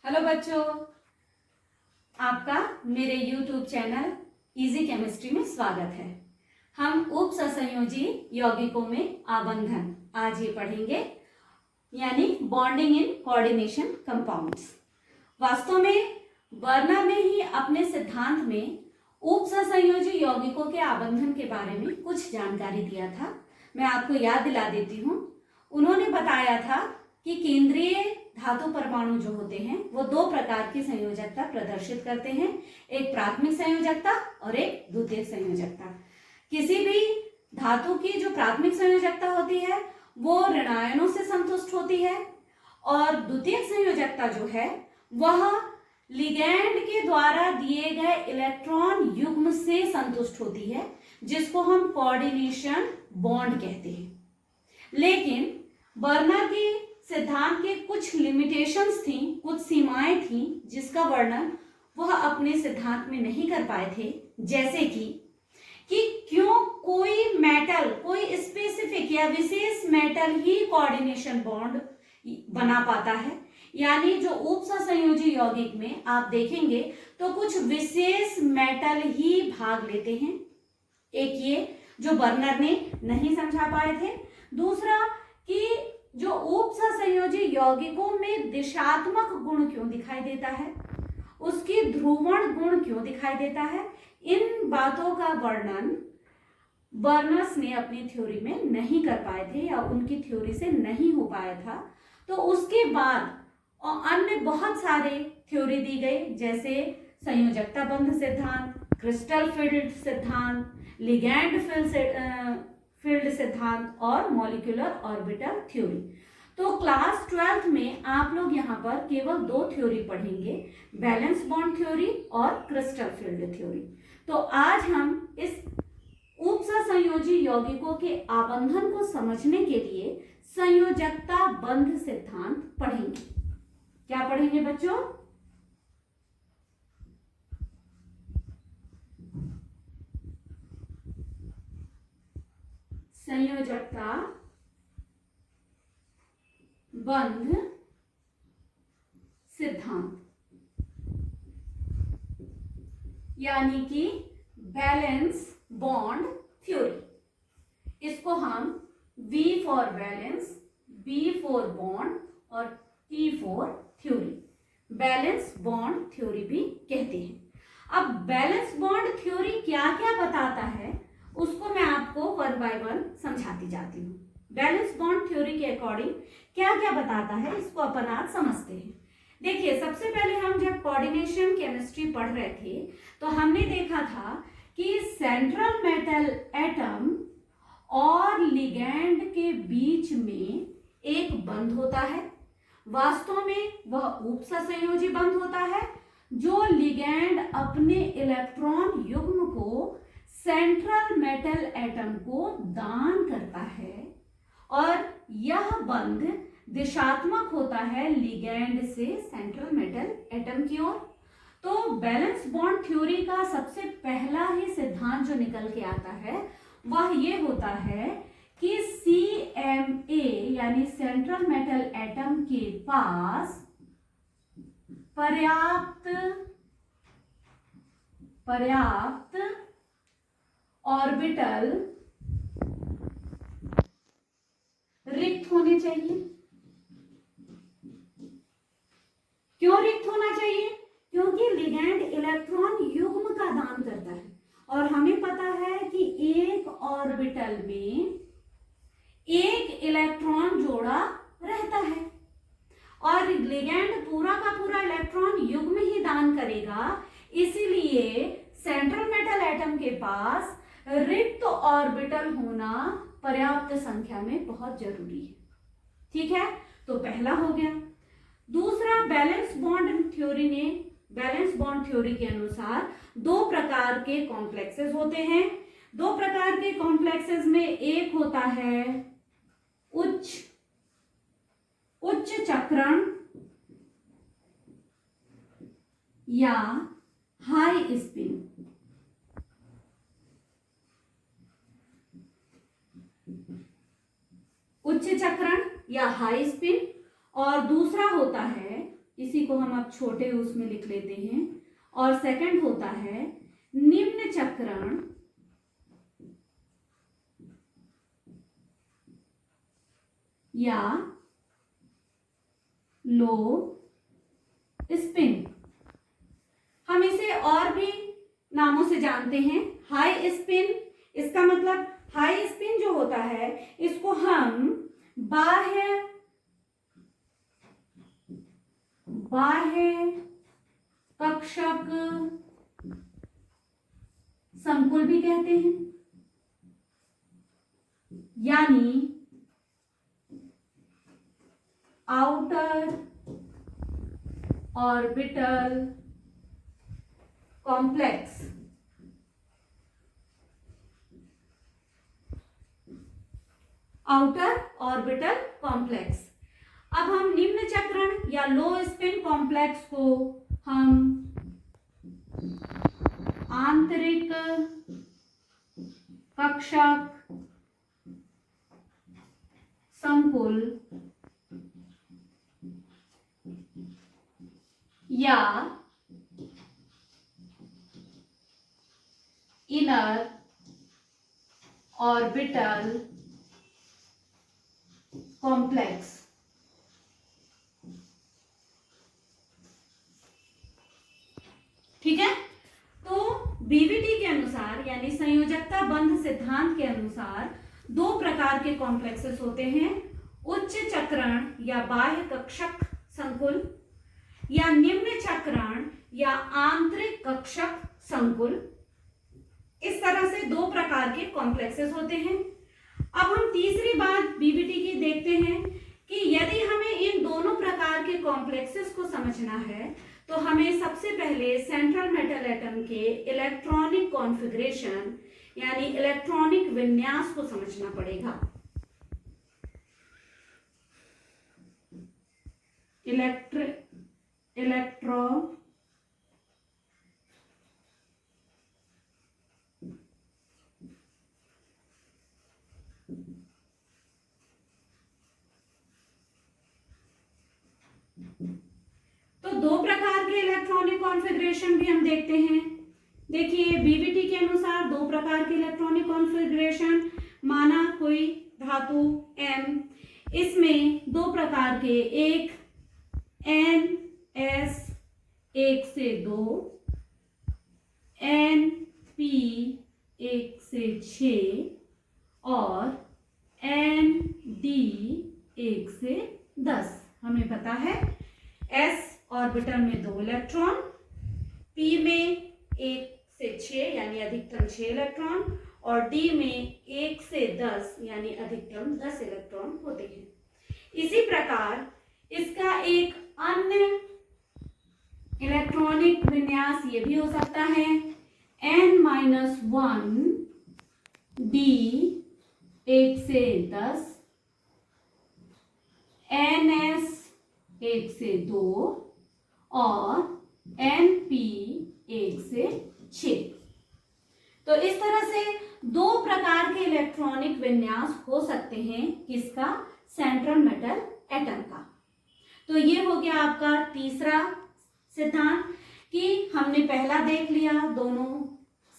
Hello बच्चों, आपका मेरे YouTube चैनल इजी केमिस्ट्री में स्वागत है। हम उप सहसंयोजी यौगिकों में आबंधन आज ये पढ़ेंगे, यानी बॉन्डिंग इन कोऑर्डिनेशन कंपाउंड्स। वास्तव में बर्नर ने ही अपने सिद्धांत में उप सहसंयोजी यौगिकों के आबंधन के बारे में कुछ जानकारी दिया था। मैं आपको याद दिला देती हूँ। उन्होंने बताया था कि केंद्रीय धातु परमाणु जो होते हैं वो दो प्रकार की संयोजकता प्रदर्शित करते हैं, एक प्राथमिक संयोजकता और एक द्वितीयक संयोजकता। किसी भी धातु की जो प्राथमिक संयोजकता होती है वो ऋणायनों से संतुष्ट होती है और द्वितीयक संयोजकता जो है वह लिगैंड के द्वारा दिए गए इलेक्ट्रॉन युग्म से संतुष्ट होती है, जिसको हम कोऑर्डिनेशन बॉन्ड कहते हैं। लेकिन बर्नर की सिद्धांत के कुछ लिमिटेशंस थी, कुछ सीमाएं थी, जिसका वर्णन वह अपने सिद्धांत में नहीं कर पाए थे। जैसे कि क्यों कोई मेटल, कोई स्पेसिफिक या विशेष मेटल ही कोऑर्डिनेशन बॉन्ड बना पाता है। यानी जो उप सहसंयोजी यौगिक में आप देखेंगे तो कुछ विशेष मेटल ही भाग लेते हैं। एक ये जो बर्नर ने नहीं समझा पाए थे। दूसरा कि जो उप सहसंयोजी यौगिकों में दिशात्मक गुण क्यों दिखाई देता है, उसकी ध्रुवण गुण क्यों दिखाई देता है, इन बातों का वर्णन बर्नर्स ने अपनी थ्योरी में नहीं कर पाए थे या उनकी थ्योरी से नहीं हो पाया था। तो उसके बाद और अन्य बहुत सारे थ्योरी दी गई, जैसे संयोजकता बंध सिद्धांत, क्रिस्टल फील्ड सिद्धांत, लिगैंड फील्ड सिद्धांत और मॉलिक्यूलर ऑर्बिटल थ्योरी। तो क्लास 12th में आप लोग यहाँ पर केवल दो थ्योरी पढ़ेंगे, बैलेंस बॉन्ड थ्योरी और क्रिस्टल फील्ड थ्योरी। तो आज हम इस उप सहसंयोजी यौगिकों के आबंधन को समझने के लिए संयोजकता बंध सिद्धांत पढ़ेंगे। क्या पढ़ेंगे बच्चों? संयोजकता बंध सिद्धांत, यानी कि बैलेंस बॉन्ड थ्योरी। इसको हम V for balance, B for bond और T for theory, valence bond theory भी कहते हैं। अब बैलेंस बॉन्ड थ्योरी क्या क्या बताता है उसको मैं आपको वन बाय वन समझाती जाती हूँ। बैलेंस बॉन्ड थ्योरी के अकॉर्डिंग क्या क्या बताता है इसको अपन आज समझते हैं। देखिए, सबसे पहले हम जब कोऑर्डिनेशन केमिस्ट्री पढ़ रहे थे तो हमने देखा था कि सेंट्रल मेटल एटम और लिगैंड के बीच में एक बंध होता है। वास्तव में वह उप सहसंयोजी बंध होता है जो लिगैंड अपने इलेक्ट्रॉन युग्म को सेंट्रल मेटल एटम को दान करता है और यह बंध दिशात्मक होता है लिगैंड से सेंट्रल मेटल एटम की ओर। तो बैलेंस बॉन्ड थ्योरी का सबसे पहला ही सिद्धांत जो निकल के आता है वह ये होता है कि CMA यानी सेंट्रल मेटल एटम के पास पर्याप्त ऑर्बिटल रिक्त होने चाहिए। क्यों रिक्त होना चाहिए? क्योंकि लिगैंड इलेक्ट्रॉन युग्म का दान करता है और हमें पता है कि एक ऑर्बिटल में एक इलेक्ट्रॉन जोड़ा रहता है और लिगैंड पूरा का पूरा इलेक्ट्रॉन युग्म ही दान करेगा। इसीलिए सेंट्रल मेटल एटम के पास रिक्त ऑर्बिटल होना पर्याप्त संख्या में बहुत जरूरी है। ठीक है, तो पहला हो गया। दूसरा, बैलेंस बॉन्ड थ्योरी के अनुसार दो प्रकार के कॉम्प्लेक्सेस होते हैं। दो प्रकार के कॉम्प्लेक्सेस में एक होता है उच्च चक्रण या हाई स्पिन। उच्च चक्रण या हाई स्पिन और दूसरा होता है इसी को हम अब छोटे उसमें लिख लेते हैं। और सेकंड होता है निम्न चक्रण या लो स्पिन। हम इसे और भी नामों से जानते हैं। हाई स्पिन, इसका मतलब हाई स्पिन जो होता है इसको हम बाह्य कक्षक संकुल भी कहते हैं, यानी outer orbital complex. Outer orbital complex. अब हम निम्न चक्रण या लो स्पिन कॉम्प्लेक्स को हम आंतरिक कक्षक संकुल या इनर ऑर्बिटल कॉम्प्लेक्स। ठीक है, तो बीवीटी के अनुसार यानी संयोजकता बंध सिद्धांत के अनुसार दो प्रकार के कॉम्प्लेक्सेस होते हैं, उच्च चक्रण या बाह्य कक्षक संकुल या निम्न चक्रण या आंतरिक कक्षक संकुल। इस तरह से दो प्रकार के कॉम्प्लेक्सेस होते हैं। अब हम तीसरी बात बीवीटी की देखते हैं कि यदि हमें इन दोनों प्रकार के कॉम्प्लेक्सेस को समझना है तो हमें सबसे पहले सेंट्रल मेटल एटम के इलेक्ट्रॉनिक कॉन्फ़िगरेशन यानी इलेक्ट्रॉनिक विन्यास को समझना पड़ेगा। इलेक्ट्रो तो दो प्रकार के इलेक्ट्रॉनिक कॉन्फ़िगरेशन भी हम देखते हैं। देखिए बीवीटी के अनुसार दो प्रकार के इलेक्ट्रॉनिक कॉन्फ़िगरेशन, माना कोई धातु M, इसमें दो प्रकार के, एक NS 1 से 2, NP 1 से 6 और ND 1 से 10। हमें पता है S ऑर्बिटल में 2 इलेक्ट्रॉन, P में 1 से 6 यानी अधिकतम 6 इलेक्ट्रॉन और D में 1 से 10 यानी अधिकतम 10 इलेक्ट्रॉन होते हैं। इसी प्रकार इसका एक अन्य इलेक्ट्रॉनिक विन्यास ये भी हो सकता है N-1 D 1 से 10, NS 1 से 2 और NP 1 से 6। तो इस तरह से दो प्रकार के इलेक्ट्रॉनिक विन्यास हो सकते हैं, किसका? सेंट्रल मेटल एटम का। तो ये हो गया आपका तीसरा सिद्धांत कि हमने पहला देख लिया, दोनों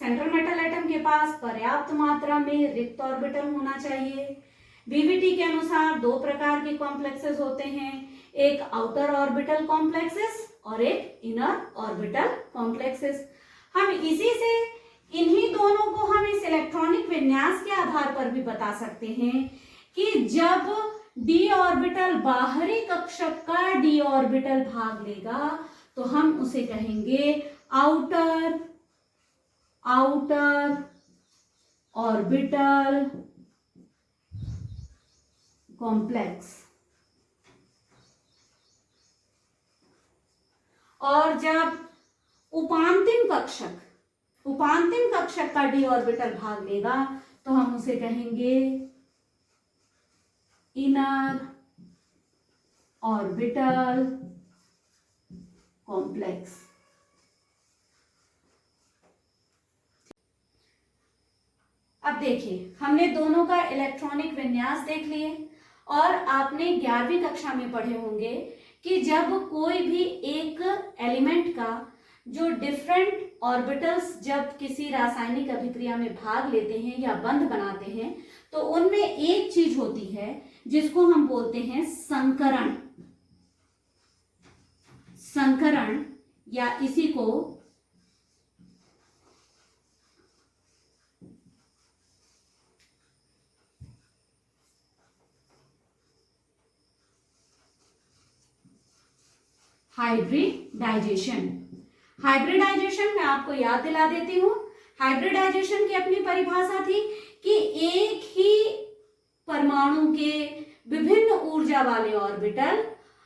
सेंट्रल मेटल एटम के पास पर्याप्त मात्रा में रिक्त ऑर्बिटल होना चाहिए। बीवीटी के अनुसार दो प्रकार के कॉम्प्लेक्सेस होते हैं, एक आउटर ऑर्बिटल कॉम्प्लेक्सेस और एक इनर ऑर्बिटल कॉम्प्लेक्सेस। हम इसी से इन्हीं दोनों को हम इस इलेक्ट्रॉनिक विन्यास के आधार पर भी बता सकते हैं कि जब डी ऑर्बिटल बाहरी कक्षक का डी ऑर्बिटल भाग लेगा तो हम उसे कहेंगे आउटर ऑर्बिटल कॉम्प्लेक्स। और जब उपांतिम कक्षक का डी ऑर्बिटल भाग लेगा तो हम उसे कहेंगे इनर ऑर्बिटल कॉम्प्लेक्स। अब देखिए हमने दोनों का इलेक्ट्रॉनिक विन्यास देख लिए और आपने 11वीं कक्षा में पढ़े होंगे कि जब कोई भी एक एलिमेंट का जो डिफरेंट ऑर्बिटल्स जब किसी रासायनिक अभिक्रिया में भाग लेते हैं या बंध बनाते हैं तो उनमें एक चीज होती है जिसको हम बोलते हैं संकरण। संकरण या इसी को हाइब्रिडाइजेशन। हाइब्रिडाइजेशन मैं आपको याद दिला देती हूं। हाइब्रिडाइजेशन की अपनी परिभाषा थी कि एक ही परमाणु के विभिन्न ऊर्जा वाले ऑर्बिटल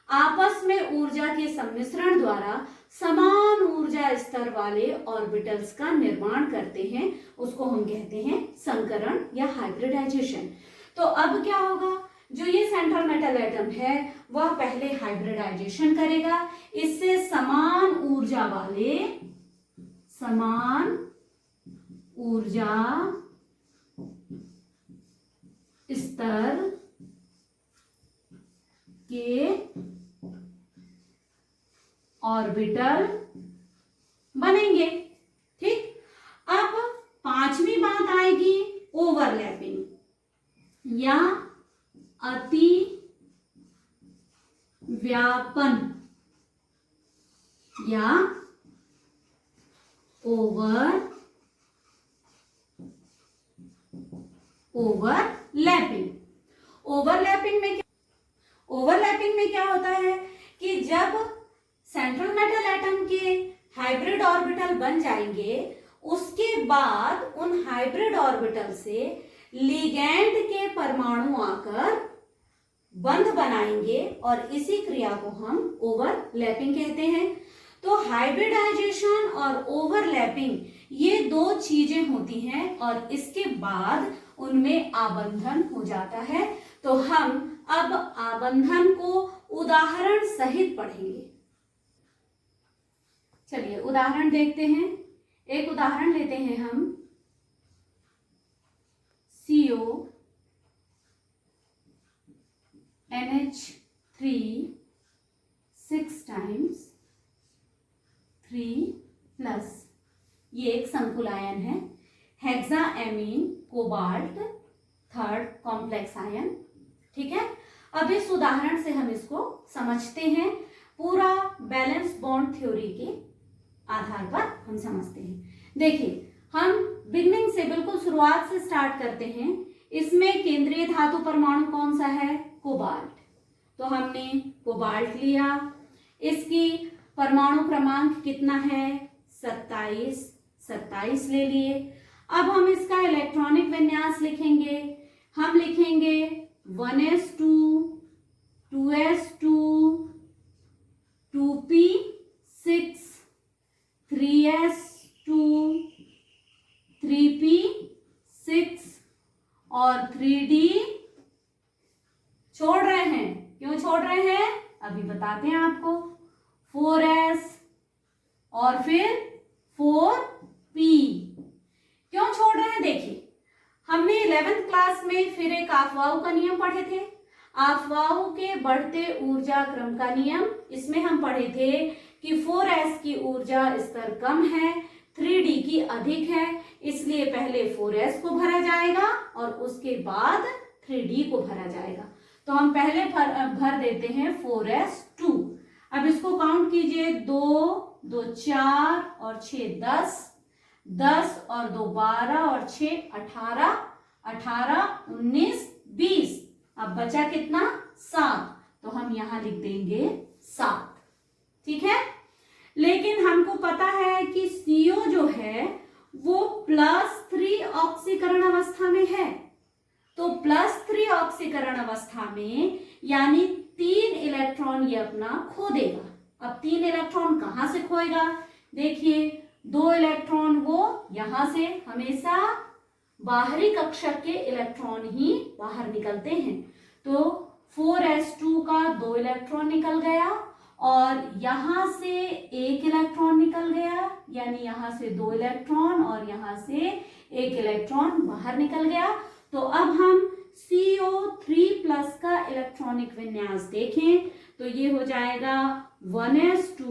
आपस में ऊर्जा के सम्मिश्रण द्वारा समान ऊर्जा स्तर वाले ऑर्बिटल्स का निर्माण करते हैं, उसको हम कहते हैं संकरण या हाइब्रिडाइजेशन। तो अब क्या होगा, जो ये सेंट्रल मेटल एटम है वह पहले हाइब्रिडाइजेशन करेगा, इससे समान ऊर्जा स्तर के ऑर्बिटल बनेंगे। ठीक, अब पांचवी बात आएगी ओवरलैपिंग या अति व्यापन या ओवरलैपिंग। ओवरलैपिंग में क्या होता है कि जब सेंट्रल मेटल एटम के हाइब्रिड ऑर्बिटल बन जाएंगे उसके बाद उन हाइब्रिड ऑर्बिटल से लिगैंड के परमाणु आकर बंध बनाएंगे और इसी क्रिया को हम ओवरलैपिंग कहते हैं। तो हाइब्रिडाइजेशन और ओवरलैपिंग ये दो चीजें होती हैं और इसके बाद उनमें आबंधन हो जाता है। तो हम अब आबंधन को उदाहरण सहित पढ़ेंगे। चलिए उदाहरण देखते हैं। एक उदाहरण लेते हैं हम CO NH3 6 times 3+, ये एक संकुल आयन है। हेक्साएमीन कोबाल्ट थर्ड कॉम्प्लेक्स आयन। ठीक है, अब इस उदाहरण से हम इसको समझते हैं, पूरा बैलेंस बॉन्ड थ्योरी के आधार पर हम समझते हैं। देखिए हम बिगनिंग से बिल्कुल शुरुआत से स्टार्ट करते हैं। इसमें केंद्रीय धातु परमाणु कौन सा है, कोबाल्ट। तो हमने कोबाल्ट लिया, इसकी परमाणु क्रमांक कितना है 27 ले लिए। अब हम इसका इलेक्ट्रॉनिक विन्यास लिखेंगे। हम लिखेंगे 1s2 2s2 2p6 3s2 3p6 और 3d छोड़ रहे हैं। क्यों छोड़ रहे हैं अभी बताते हैं आपको। 4s और फिर 4p क्यों छोड़ रहे हैं, देखिए हमने 11th क्लास में फिर एक अफवाह का नियम पढ़े थे, अफवाह के बढ़ते ऊर्जा क्रम का नियम। इसमें हम पढ़े थे कि 4s की ऊर्जा स्तर कम है, 3d की अधिक है, इसलिए पहले 4s को भरा जाएगा और उसके बाद 3d को भरा जाएगा। तो हम पहले भर देते हैं 4s2। अब इसको काउंट कीजिए, 2 2 4 और 6 10 10 और 2 12 और 6 18 18 19 20। अब बचा कितना 7, तो हम यहां लिख देंगे 7। ठीक है, लेकिन हमको पता है कि CO जो है वो +3 ऑक्सीकरण अवस्था में है। तो +3 ऑक्सीकरण अवस्था में यानी 3 इलेक्ट्रॉन ये अपना खो देगा। अब 3 इलेक्ट्रॉन कहां से खोएगा, देखिए 2 इलेक्ट्रॉन वो यहां से, हमेशा बाहरी कक्षक के इलेक्ट्रॉन ही बाहर निकलते हैं। तो 4s2 का 2 इलेक्ट्रॉन निकल गया और यहां से 1 इलेक्ट्रॉन निकल गया, यानी यहां से 2 इलेक्ट्रॉन और यहां से 1 इलेक्ट्रॉन बाहर निकल गया। तो अब हम CO3+ का इलेक्ट्रॉनिक विन्यास देखें तो ये हो जाएगा 1s2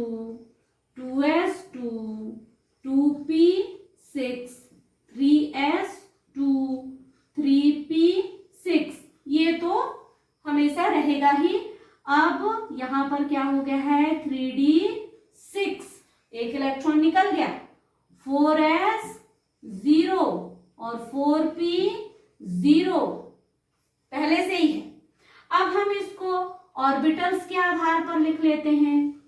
2s2 2p6 3s2 3p6, ये तो हमेशा रहेगा ही। अब यहां पर क्या हो गया है 3d6, एक इलेक्ट्रॉन निकल गया, 4s0 और 4p0 पहले से ही है। अब हम इसको ऑर्बिटल्स के आधार पर लिख लेते हैं।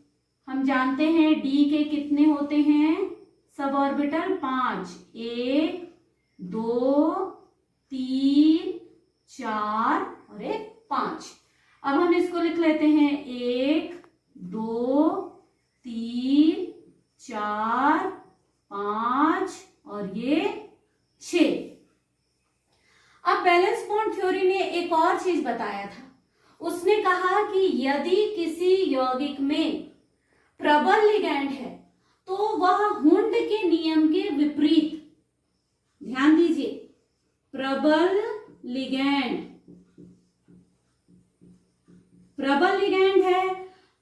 हम जानते हैं डी के कितने होते हैं सब ऑर्बिटल, 5, 1 2 3 4 और एक 5। अब हम इसको लिख लेते हैं 1 2 3 4 5 और ये 6। अब बैलेंस बॉन्ड थ्योरी ने एक और चीज बताया था। उसने कहा कि यदि किसी यौगिक में प्रबल लिगैंड है तो वह हुंड के नियम के विपरीत, ध्यान दीजिए, प्रबल लिगैंड है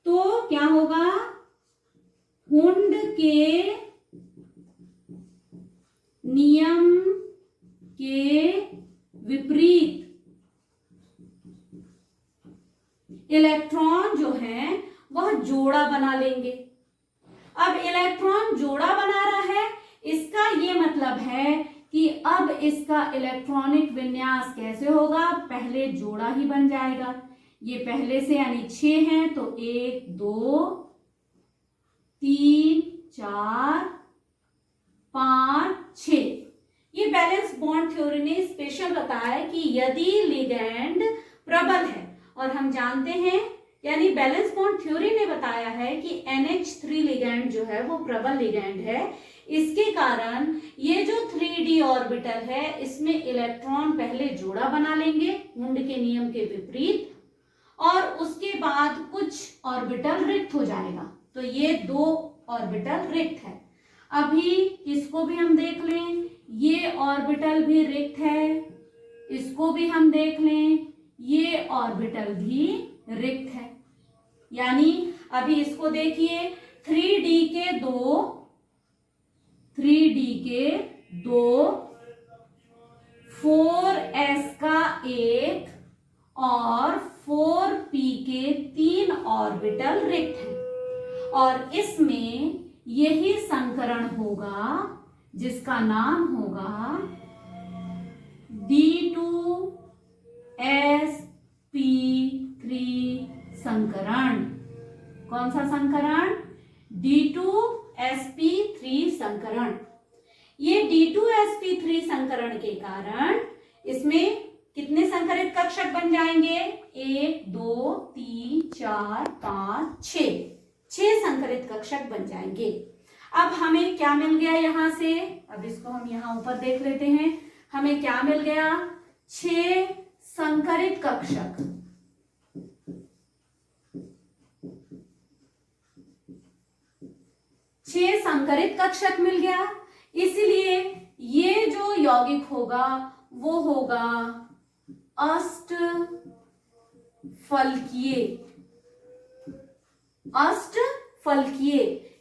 तो क्या होगा, हुंड के नियम के विपरीत इलेक्ट्रॉन जो है वह जोड़ा बना लेंगे। अब इलेक्ट्रॉन जोड़ा बना रहा है, इसका ये मतलब है कि अब इसका इलेक्ट्रॉनिक विन्यास कैसे होगा, पहले जोड़ा ही बन जाएगा। ये पहले से यानी 6 हैं तो 1 2 3 4 5 6। ये बैलेंस बॉन्ड थ्योरी ने स्पेशल बताया कि यदि लिगैंड प्रबल है, और हम जानते हैं यानी बैलेंस बॉन्ड थ्योरी ने बताया है कि NH3 लिगैंड जो है वो प्रबल लिगैंड है। इसके कारण ये जो 3d ऑर्बिटल है इसमें इलेक्ट्रॉन पहले जोड़ा बना लेंगे हुंड के नियम के विपरीत, और उसके बाद कुछ ऑर्बिटल रिक्त हो जाएगा। तो ये 2 ऑर्बिटल रिक्त है। अभी इसको भी हम देख लें, ये ऑर्बिटल भी रिक्त है, इसको भी हम देख लें, ये ऑर्बिटल भी रिक्त है। यानी अभी इसको देखिए 3d के 2 4s का 1 और 4p के 3 ऑर्बिटल रिक्त हैं, और इसमें यही संकरण होगा जिसका नाम होगा D2sp3 संकरण। कौन सा संकरण, D2sp3 संकरण। ये D2sp3 संकरण के कारण इसमें कितने संकरित कक्षक बन जाएंगे, 1 2 3 4 5 6 संकरित कक्षक बन जाएंगे। अब हमें क्या मिल गया यहां से, अब इसको हम यहां ऊपर देख लेते हैं, हमें क्या मिल गया, 6 संकरित कक्षक। संकरित कक्षक मिल गया। इसलिए ये जो यौगिक होगा वो होगा अष्टफलकीय,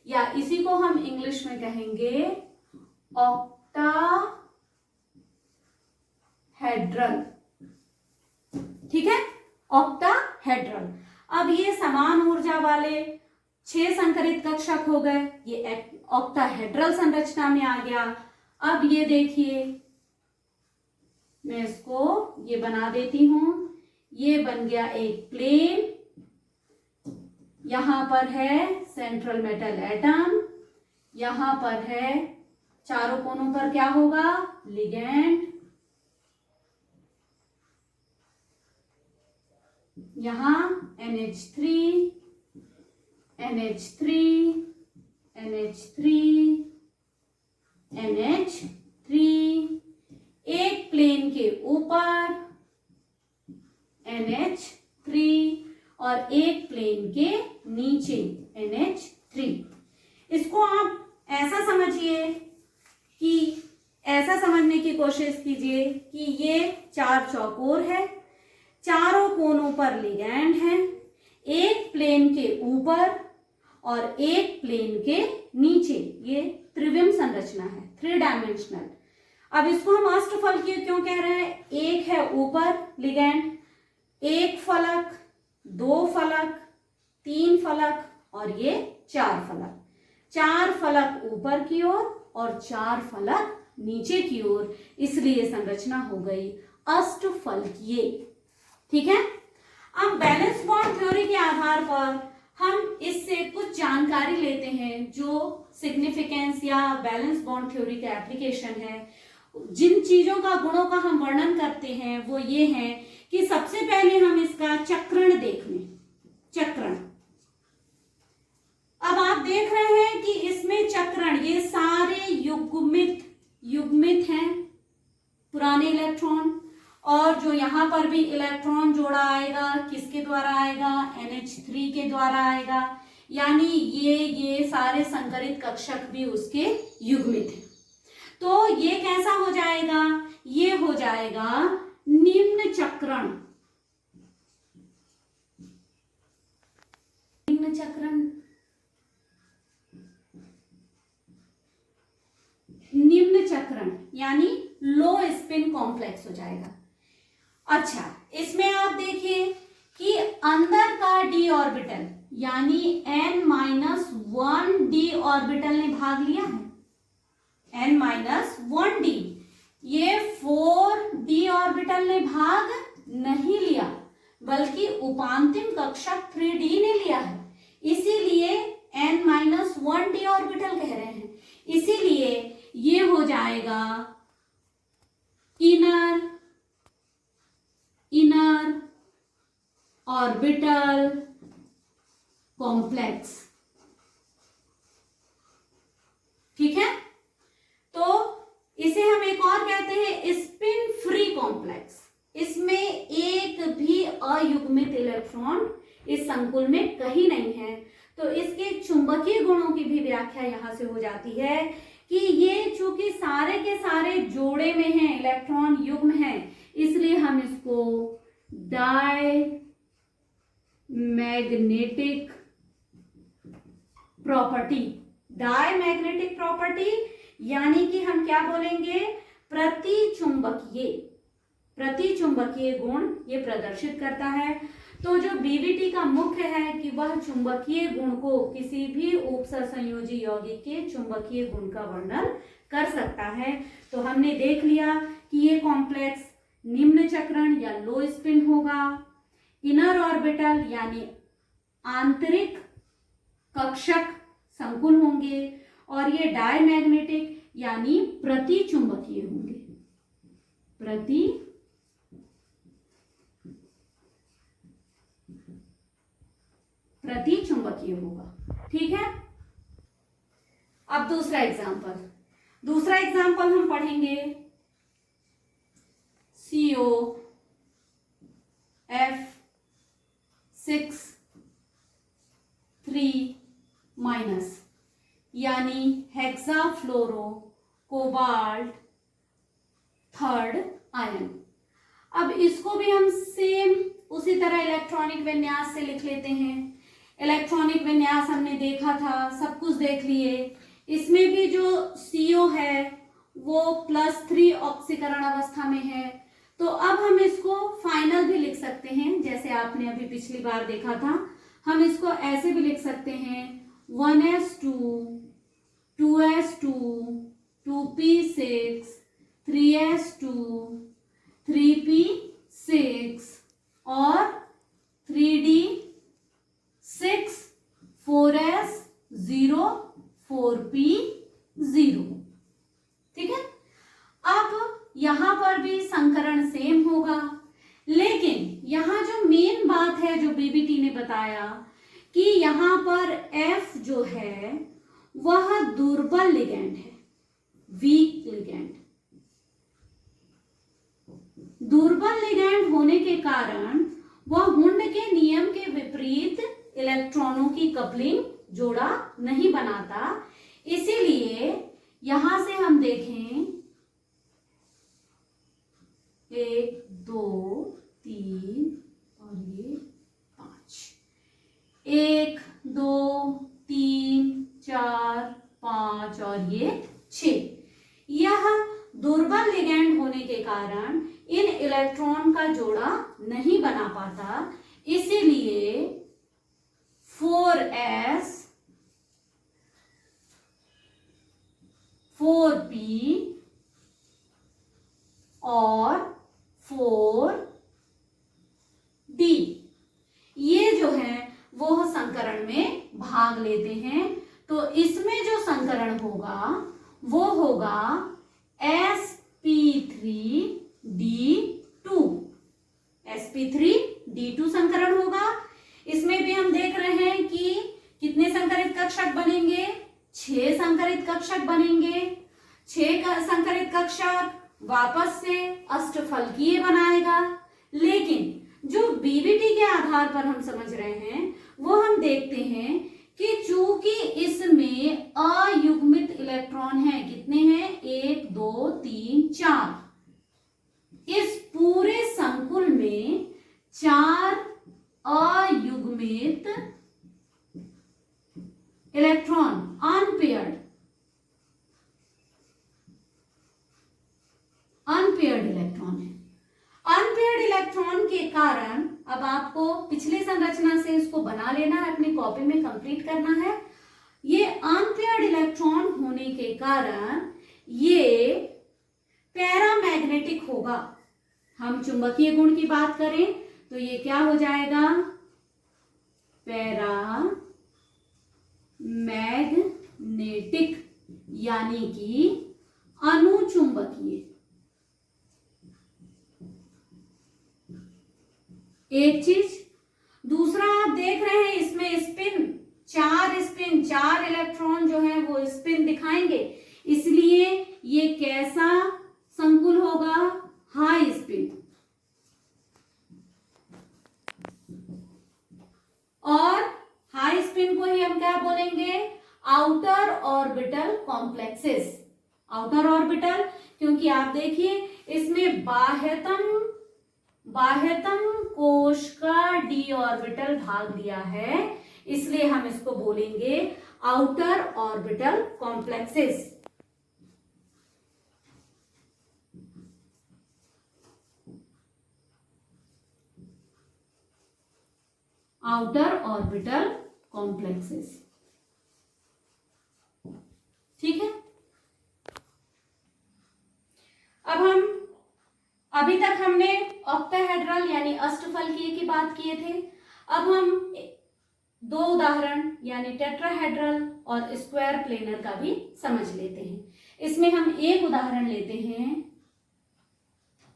या इसी को हम इंग्लिश में कहेंगे ऑक्टाहेड्रल। ठीक है, ऑक्टाहेड्रल। अब ये समान ऊर्जा वाले 6 संकरित कक्षक हो गए, ये ऑक्टाहेड्रल संरचना में आ गया। अब ये देखिए, मैं इसको ये बना देती हूं, ये बन गया एक प्लेन, यहां पर है सेंट्रल मेटल एटम, यहां पर है चारों कोनों पर क्या होगा, लिगैंड, यहां NH3 NH3 NH3 NH3, एक प्लेन के ऊपर NH3 और एक प्लेन के नीचे NH3। इसको आप ऐसा समझिए कि ऐसा समझने की कोशिश कीजिए कि ये 4 चौकोर है, चारों कोनों पर लिगैंड है, एक प्लेन के ऊपर और एक प्लेन के नीचे, ये त्रिविम संरचना है, 3 डायमेंशनल। अब इसको हम अष्टफलकीय क्यों कह रहे हैं? एक है ऊपर लिगैंड, एक फलक, 2 फलक, 3 फलक और ये 4 फलक। 4 फलक ऊपर की ओर और 4 फलक नीचे की ओर, इसलिए संरचना हो गई अष्टफलकीय। ठीक है। अब बैलेंस बॉन्ड थ्योरी के आधार पर हम इससे कुछ जानकारी लेते हैं जो सिग्निफिकेंस या बैलेंस बॉन्ड थ्योरी का एप्लीकेशन है। जिन चीजों का, गुणों का हम वर्णन करते हैं वो ये है कि सबसे पहले हम इसका चक्रण देख लें। चक्रण, अब आप देख रहे हैं कि इसमें चक्रण, ये सारे युग्मित हैं, पुराने इलेक्ट्रॉन, और जो यहां पर भी इलेक्ट्रॉन जोड़ा आएगा किसके द्वारा आएगा? NH3 के द्वारा आएगा, यानी ये सारे संकरित कक्षक भी उसके युग्मित हैं। तो ये कैसा हो जाएगा? ये हो जाएगा निम्न चक्रण। निम्न चक्रण, निम्न चक्रण यानी लो स्पिन कॉम्प्लेक्स हो जाएगा। अच्छा, इसमें आप देखिए कि अंदर का d ऑर्बिटल यानी n-1 d ऑर्बिटल ने भाग लिया है। n-1 d, ये 4 d ऑर्बिटल ने भाग नहीं लिया, बल्कि उपांतिम कक्षक 3d ने लिया है, इसीलिए n-1 d ऑर्बिटल कह रहे हैं। इसीलिए ये हो जाएगा इनर ऑर्बिटल कॉम्प्लेक्स। ठीक है। तो इसे हम एक और कहते हैं स्पिन फ्री कॉम्प्लेक्स। इसमें एक भी अयुग्मित इलेक्ट्रॉन इस संकुल में कहीं नहीं है। तो इसके चुंबकीय गुणों की भी व्याख्या यहां से हो जाती है कि ये चूंकि सारे के सारे जोड़े में हैं, इलेक्ट्रॉन युग्म हैं, इसलिए हम इसको डायमैग्नेटिक प्रॉपर्टी यानी कि हम क्या बोलेंगे? प्रतिचुंबकीय गुण ये प्रदर्शित करता है। तो जो बीवीटी का मुख्य है कि वह चुंबकीय गुण को, किसी भी उपसंयोजी यौगिक के चुंबकीय गुण का वर्णन कर सकता है। तो हमने देख लिया कि ये कॉम्प्लेक्स निम्न चक्रण या लो स्पिन होगा, इनर ऑर्बिटल यानी आंतरिक कक्षक संकुल होंगे, और ये डायमैग्नेटिक यानी प्रतिचुंबकीय होंगे। प्रतिचुंबकीय होगा। ठीक है। अब दूसरा एग्जाम्पल हम पढ़ेंगे COF6(3) यानी हेक्साफ्लोरो कोबाल्ट 3rd आयन। अब इसको भी हम सेम उसी तरह इलेक्ट्रॉनिक विन्यास से लिख लेते हैं। इलेक्ट्रॉनिक विन्यास हमने देखा था, सब कुछ देख लिए। इसमें भी जो CO है वो +3 ऑक्सीकरण अवस्था में है। तो अब हम इसको फाइनल भी लिख सकते हैं, जैसे आपने अभी पिछली बार देखा था। हम इसको ऐसे भी लिख सकते हैं 1s2 2s2 2p6 3s2 3p6 और 3d6 4s0 4p0। ठीक है। अब यहां पर भी संकरण सेम होगा, लेकिन यहां जो मेन बात है जो बीबीटी ने बताया कि यहां पर F जो है वह दुर्बल लिगैंड है, वीक लिगैंड। दुर्बल लिगैंड होने के कारण वह हुंड के नियम के विपरीत इलेक्ट्रॉनों की कपलिंग जोड़ा नहीं बनाता। इसीलिए यहां से हम देखें 1 2 3 और ये 5, 1 2 3 4 5 और ये 6। यह दुर्बल लिगैंड होने के कारण इन इलेक्ट्रॉन का जोड़ा नहीं बना पाता, इसीलिए 4s 4p और 4d ये जो है वो संकरण में भाग लेते हैं। तो इसमें जो संकरण होगा वो होगा sp3d2। sp3d2 संकरण होगा। इसमें भी हम देख रहे हैं कि कितने संकरित कक्षक बनेंगे, 6 संकरित कक्षक बनेंगे। 6 का संकरित कक्षक वापस से अष्टफलकीय बनाएगा, लेकिन जो बीवीटी के आधार पर हम समझ रहे हैं वो हम देखते हैं कि चूंकि इसमें अयुग्मित इलेक्ट्रॉन है, कितने हैं, 1 2 3 4, इस पूरे संकुल में 4 अयुग्मित इलेक्ट्रॉन अनपेयर्ड इलेक्ट्रॉन है। अनपेयर्ड इलेक्ट्रॉन के कारण अब आपको पिछले संरचना से इसको बना लेना है, अपनी कॉपी में कंप्लीट करना है। ये अनपेयर्ड इलेक्ट्रॉन होने के कारण ये पैरामैग्नेटिक होगा। हम चुंबकीय गुण की बात करें तो ये क्या हो जाएगा, पैरामैग्नेटिक यानी कि अनुचुंबकीय। एक चीज, दूसरा आप देख रहे हैं इसमें स्पिन, 4 इलेक्ट्रॉन जो है वो स्पिन दिखाएंगे, इसलिए ये कैसा संकुल होगा, हाई स्पिन। और हाई स्पिन को ही हम क्या बोलेंगे, outer orbital complexes. Outer orbital, क्योंकि आप देखिए इसमें बाह्यतम कोश का डी ऑर्बिटल भाग लिया है, इसलिए हम इसको बोलेंगे outer orbital complexes. Outer orbital complexes, ठीक है। अब हम अभी तक हमने ऑक्टाहेड्रल यानी अष्टफलकीय की बात किए थे। अब हम 2 उदाहरण यानी टेट्राहेड्रल और स्क्वायर प्लेनर का भी समझ लेते हैं। इसमें हम एक उदाहरण लेते हैं,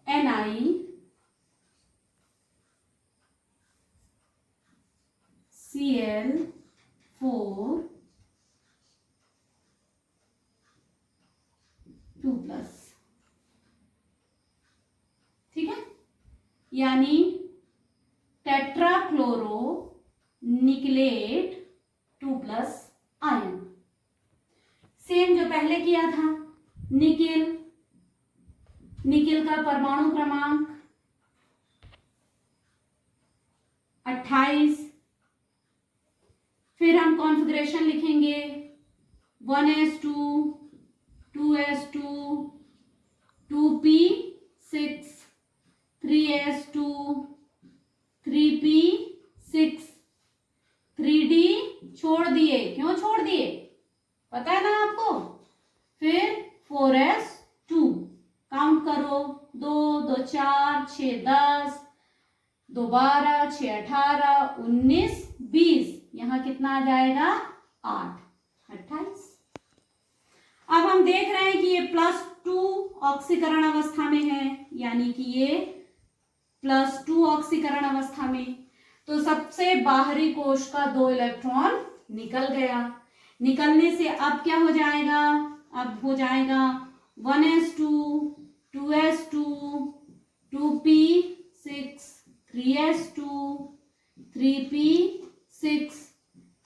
NiCl4 2+, ठीक है, यानी टेट्राक्लोरो निकलेट 2+ आयन। सेम जो पहले किया था, निकिल का परमाणु क्रमांक 28। फिर हम कॉन्फ़िगरेशन लिखेंगे 1s2 2s2 2p6 3s2 3p6 3d छोड़ दिए, क्यों छोड़ दिए पता है ना आपको। फिर 4s2, काउंट करो, 2 2 4 6 10 2 12 6 18 19 20, यहां कितना आ जाएगा 8 28। अब हम देख रहे हैं कि ये +2 ऑक्सीकरण अवस्था में है, यानी कि ये +2 ऑक्सीकरण अवस्था में। तो सबसे बाहरी कोश का 2 इलेक्ट्रॉन निकल गया। निकलने से अब क्या हो जाएगा, अब हो जाएगा 1s2 2s2 2p6 3s2 3p6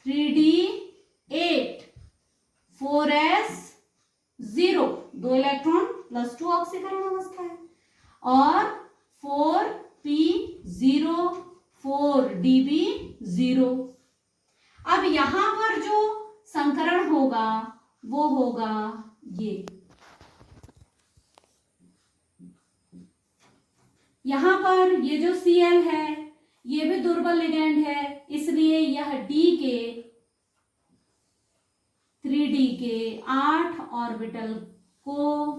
3d8 4s0, 2 electron +2 ऑक्सीकरण अवस्था है, और 4p0 4db0, वो होगा ये। यहां पर ये जो Cl है ये भी दुर्बल लिगैंड है, इसलिए यह D के 3D के 8 ऑर्बिटल को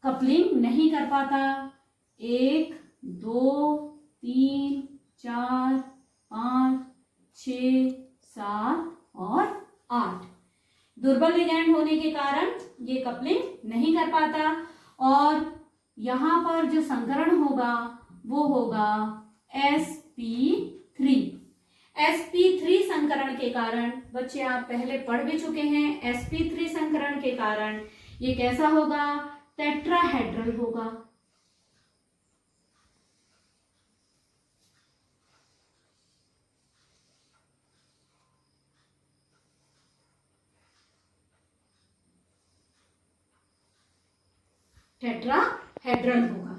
कपलिंग नहीं कर पाता। 1 2 3 4 5 6 7 और 8 दुर्बल लिगैंड होने के कारण ये कपलिंग नहीं कर पाता। और यहां पर जो संकरण होगा वो होगा sp3। sp3 संकरण के कारण, बच्चे आप पहले पढ़ भी चुके हैं, sp3 संकरण के कारण ये कैसा होगा, टेट्राहेड्रल होगा। टेट्राहेड्रल होगा।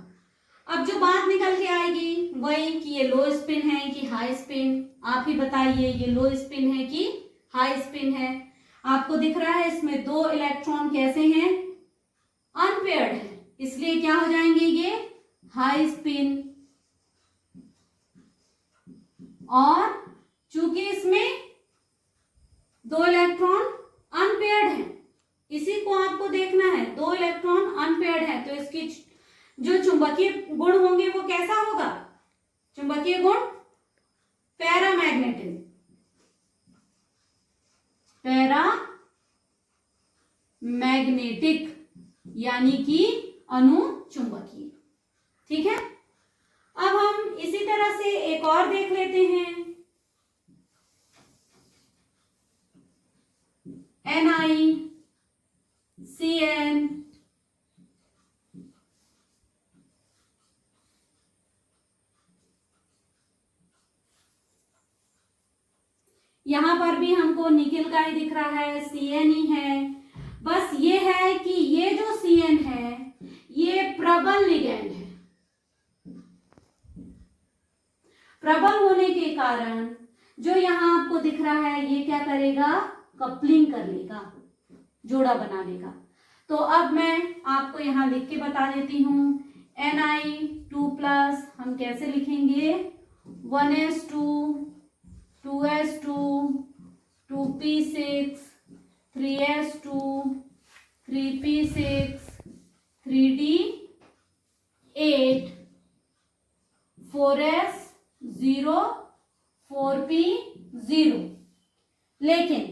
अब जो बात निकल के आएगी वही कि ये लो स्पिन है कि हाई स्पिन, आप ही बताइए ये लो स्पिन है कि हाई स्पिन है। आपको दिख रहा है इसमें 2 इलेक्ट्रॉन कैसे हैं, अनपेयर्ड है, इसलिए क्या हो जाएंगे ये हाई स्पिन। और चूंकि इसमें 2 इलेक्ट्रॉन अनपेयर्ड है, इसी को आपको देखना है, 2 इलेक्ट्रॉन अनपेयर्ड है, तो इसकी जो चुंबकीय गुण होंगे वो कैसा होगा, चुंबकीय गुण पैरामैग्नेटिज्म, पैरामैग्नेटिक यानी कि अनुचुंबकीय। ठीक है, अब हम इसी तरह से एक और देख लेते हैं, NiCN, यहां पर भी हमको निकेल का ही दिख रहा है, Cn ही है। बस ये है कि ये जो Cn है ये प्रबल लिगैंड है। प्रबल होने के कारण जो यहां आपको दिख रहा है ये क्या करेगा, कपलिंग कर लेगा, जोड़ा बना लेगा। तो अब मैं आपको यहां लिख के बता देती हूं, Ni2+ हम कैसे लिखेंगे, 1s2 2s2 2p6 3s2 3p6 3d8 4s0 4p0। लेकिन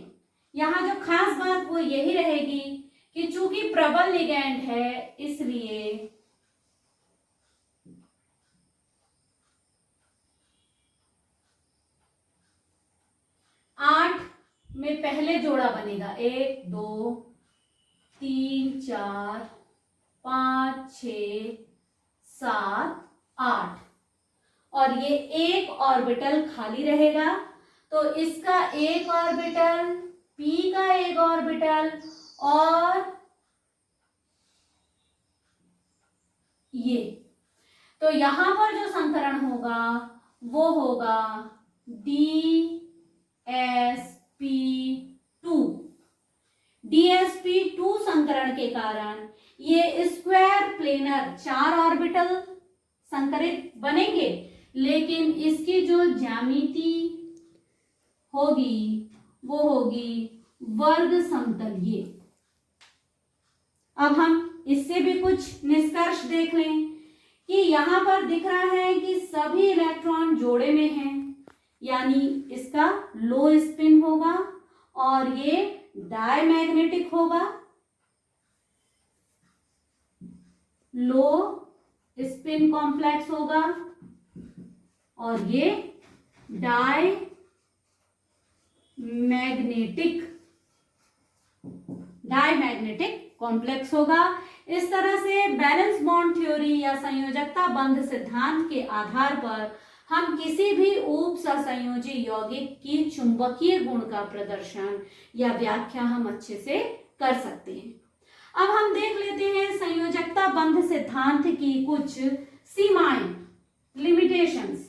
यहां जो खास बात वो यही रहेगी कि चूंकि प्रबल लिगैंड है इसलिए 8 में पहले जोड़ा बनेगा, 1 2 3 4 5 6 7 8 और ये एक ऑर्बिटल खाली रहेगा। तो इसका एक ऑर्बिटल, p का एक ऑर्बिटल और ये, तो यहां पर जो संकरण होगा वो होगा DsP2। DsP2 संकरण के कारण ये स्क्वायर प्लेनर 4 ऑर्बिटल संकरित बनेंगे, लेकिन इसकी जो ज्यामिति होगी वो होगी वर्ग समतलीय। अब हम इससे भी कुछ निष्कर्ष देख लें कि यहां पर दिख रहा है कि सभी इलेक्ट्रॉन जोड़े में हैं, यानी इसका लो स्पिन होगा और ये डायमैग्नेटिक होगा, लो स्पिन कॉम्प्लेक्स होगा और ये डायमैग्नेटिक कॉम्प्लेक्स होगा। इस तरह से बैलेंस बॉन्ड थ्योरी या संयोजकता बंध सिद्धांत के आधार पर हम किसी भी उप सहसंयोजी यौगिक की चुंबकीय गुण का प्रदर्शन या व्याख्या हम अच्छे से कर सकते हैं। अब हम देख लेते हैं संयोजकता बंध सिद्धांत की कुछ सीमाएं, लिमिटेशंस।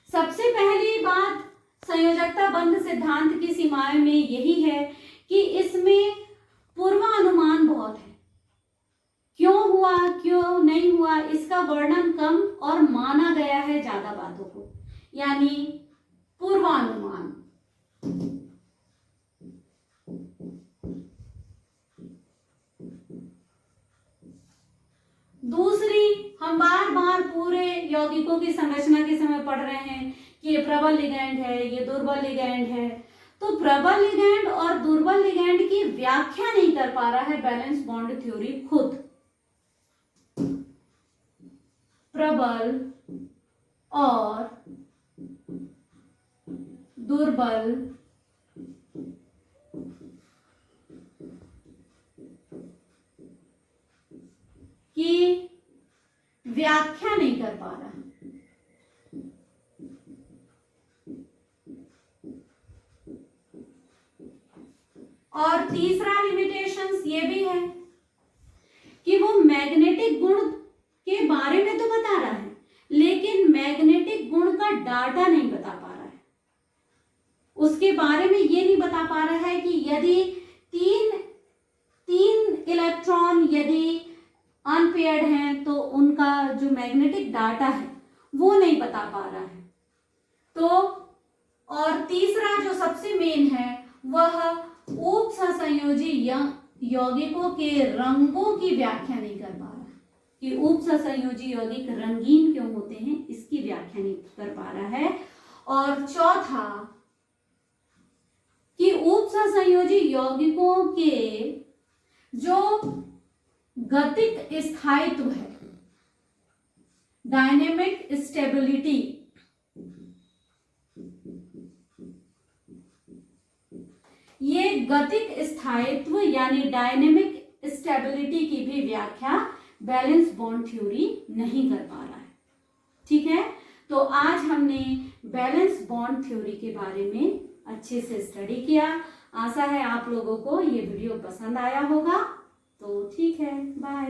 सबसे पहली बात संयोजकता बंध सिद्धांत की सीमाएं में यही है कि इसमें पूर्वानुमान बहुत है। क्यों हुआ क्यों नहीं हुआ इसका वर्णन कम और माना गया है ज्यादा बातों को, यानी पूर्वानुमान। दूसरी, हम बार बार पूरे यौगिकों की संरचना के समय पढ़ रहे हैं कि ये प्रबल लिगैंड है, ये दुर्बल लिगैंड है। तो प्रबल लिगैंड और दुर्बल लिगैंड की व्याख्या नहीं कर पा रहा है बैलेंस बॉन्ड थ्योरी खुद। प्रबल और दुर्बल की व्याख्या नहीं कर पा रहा। और तीसरा लिमिटेशंस ये भी है कि वो मैग्नेटिक गुण के बारे में तो बता रहा है, लेकिन मैग्नेटिक गुण का डाटा नहीं बता पा रहा है। उसके बारे में ये नहीं बता पा रहा है कि यदि तीन इलेक्ट्रॉन यदि अनपेयर्ड हैं तो उनका जो मैग्नेटिक डाटा है वो नहीं बता पा रहा है। तो और तीसरा जो सबसे मेन है वह उपसंयोजी यौगिकों के रंगों की व्याख्या नहीं कर पा रहा है कि उपसंयोजी यौगिक रंगीन क्यों होते हैं, इसकी व्याख्या नहीं कर पा रहा है। और चौथा कि उपसंयोजी यौगिकों के जो गतिक स्थायित्व है, डायनेमिक स्टेबिलिटी, ये गतिक स्थायित्व यानी डायनेमिक स्टेबिलिटी की भी व्याख्या बैलेंस बॉन्ड थ्योरी नहीं कर पा रहा है। ठीक है, तो आज हमने बैलेंस बॉन्ड थ्योरी के बारे में अच्छे से स्टडी किया। आशा है आप लोगों को ये वीडियो पसंद आया होगा। तो ठीक है, बाय।